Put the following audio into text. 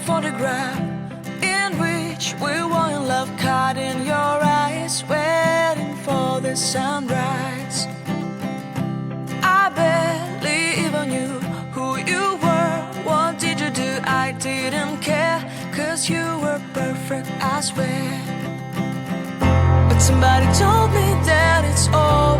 photograph in which we were in love, caught in your eyes, waiting for the sunrise. I barely even knew who you were. What did you do? I didn't care, 'cause you were perfect, I swear. But somebody told me that it's all